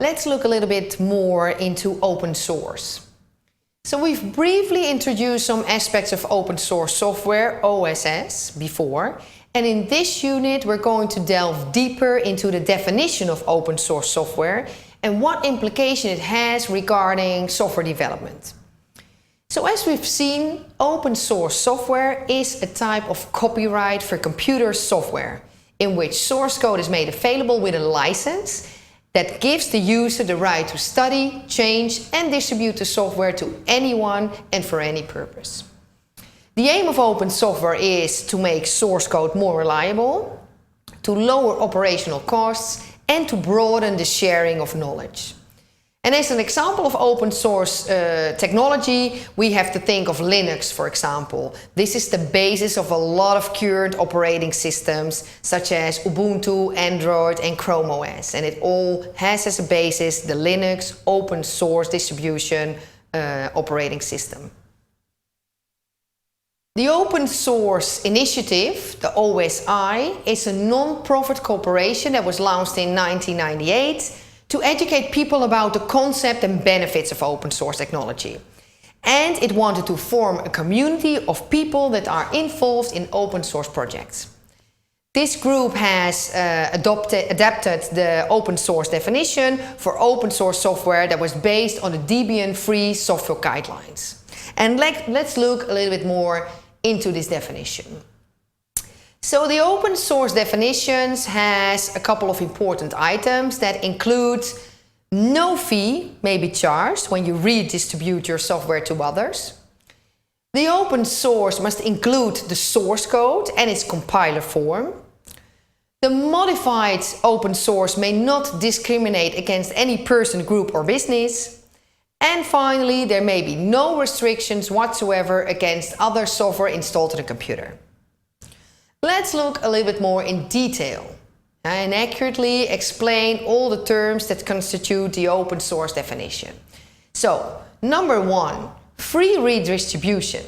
Let's look a little bit more into open source. So we've briefly introduced some aspects of open source software, OSS, before. And in this unit, we're going to delve deeper into the definition of open source software and what implication it has regarding software development. So as we've seen, open source software is a type of copyright for computer software, in which source code is made available with a license that gives the user the right to study, change and distribute the software to anyone and for any purpose. The aim of open software is to make source code more reliable, to lower operational costs and to broaden the sharing of knowledge. And as an example of open source technology, we have to think of Linux, for example. This is the basis of a lot of current operating systems, such as Ubuntu, Android and Chrome OS. And it all has as a basis the Linux open source distribution operating system. The Open Source Initiative, the OSI, is a non-profit corporation that was launched in 1998 to educate people about the concept and benefits of open source technology. And it wanted to form a community of people that are involved in open source projects. This group has adapted the open source definition for open source software that was based on the Debian free software guidelines. And let's look a little bit more into this definition. So the open source definitions has a couple of important items that include no fee may be charged when you redistribute your software to others. The open source must include the source code and its compiler form. The modified open source may not discriminate against any person, group or business. And finally, there may be no restrictions whatsoever against other software installed on a computer. Let's look a little bit more in detail and accurately explain all the terms that constitute the open source definition. So, number one, free redistribution.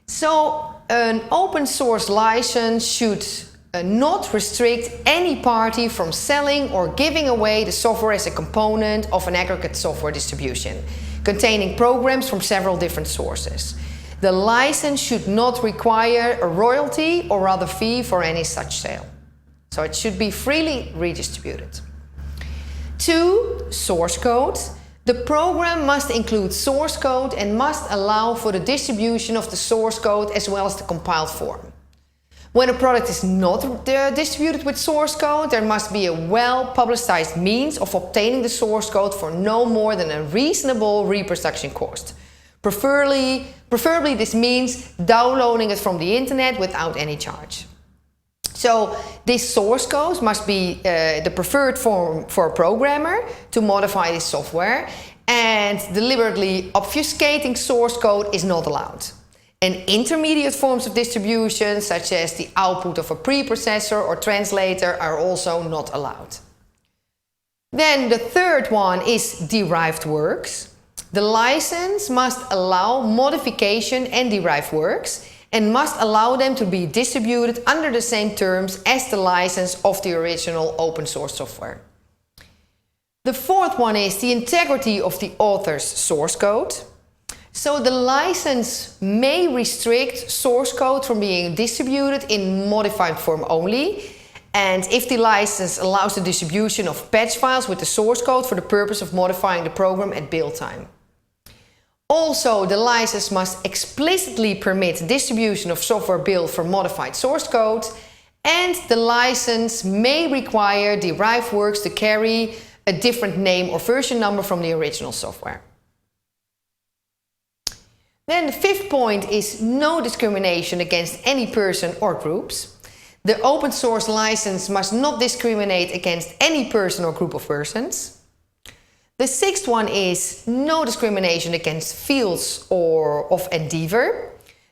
So, an open source license should not restrict any party from selling or giving away the software as a component of an aggregate software distribution, containing programs from several different sources. The license should not require a royalty or other fee for any such sale. So it should be freely redistributed. 2. Source code. The program must include source code and must allow for the distribution of the source code as well as the compiled form. When a product is not distributed with source code, there must be a well-publicized means of obtaining the source code for no more than a reasonable reproduction cost. Preferably this means downloading it from the internet without any charge. So this source code must be the preferred form for a programmer to modify this software, and deliberately obfuscating source code is not allowed. And intermediate forms of distribution, such as the output of a preprocessor or translator, are also not allowed. Then the third one is derived works. The license must allow modification and derived works and must allow them to be distributed under the same terms as the license of the original open source software. The fourth one is the integrity of the author's source code. So the license may restrict source code from being distributed in modified form only, and if the license allows the distribution of patch files with the source code for the purpose of modifying the program at build time. Also, the license must explicitly permit distribution of software built from modified source code, and the license may require derived works to carry a different name or version number from the original software. Then the fifth point is no discrimination against any person or groups. The open source license must not discriminate against any person or group of persons. The sixth one is no discrimination against fields of endeavor.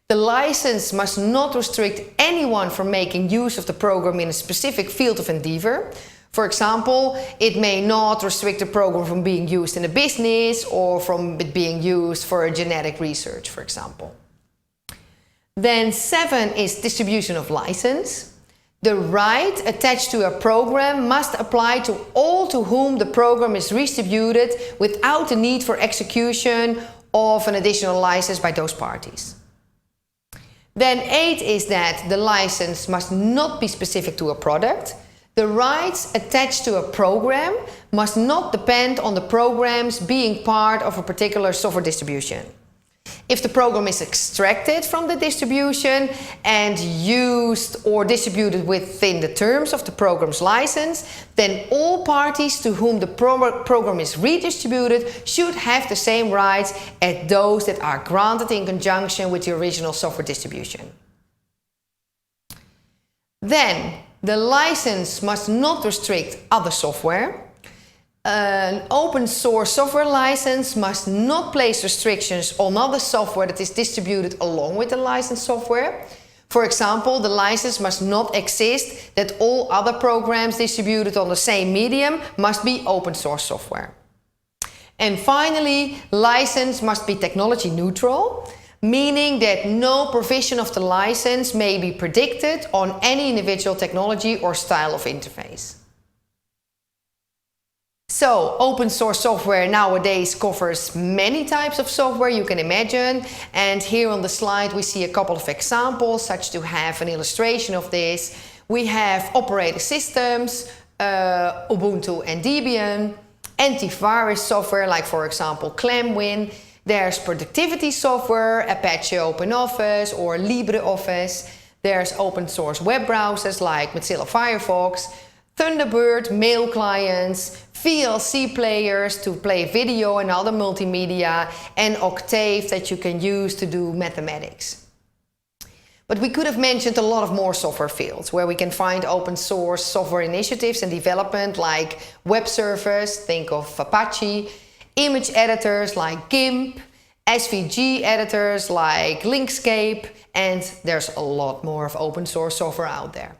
The license must not restrict anyone from making use of the program in a specific field of endeavor. For example, it may not restrict the program from being used in a business or from it being used for genetic research, for example. Then 7 is distribution of license. The right attached to a program must apply to all to whom the program is distributed without the need for execution of an additional license by those parties. Then 8 is that the license must not be specific to a product. The rights attached to a program must not depend on the programs being part of a particular software distribution. If the program is extracted from the distribution and used or distributed within the terms of the program's license, then all parties to whom the program is redistributed should have the same rights as those that are granted in conjunction with the original software distribution. Then, the license must not restrict other software. An open source software license must not place restrictions on other software that is distributed along with the licensed software. For example, the license must not exist that all other programs distributed on the same medium must be open source software. And finally, license must be technology neutral, meaning that no provision of the license may be predicted on any individual technology or style of interface. So, open source software nowadays covers many types of software you can imagine, and here on the slide we see a couple of examples such to have an illustration of this. We have operating systems, Ubuntu and Debian, antivirus software like for example ClamWin. There's productivity software, Apache OpenOffice or LibreOffice. There's open source web browsers like Mozilla Firefox, Thunderbird mail clients, VLC players to play video and other multimedia, and Octave that you can use to do mathematics. But we could have mentioned a lot of more software fields where we can find open source software initiatives and development like web servers, think of Apache, image editors like GIMP, SVG editors like Linkscape, and there's a lot more of open source software out there.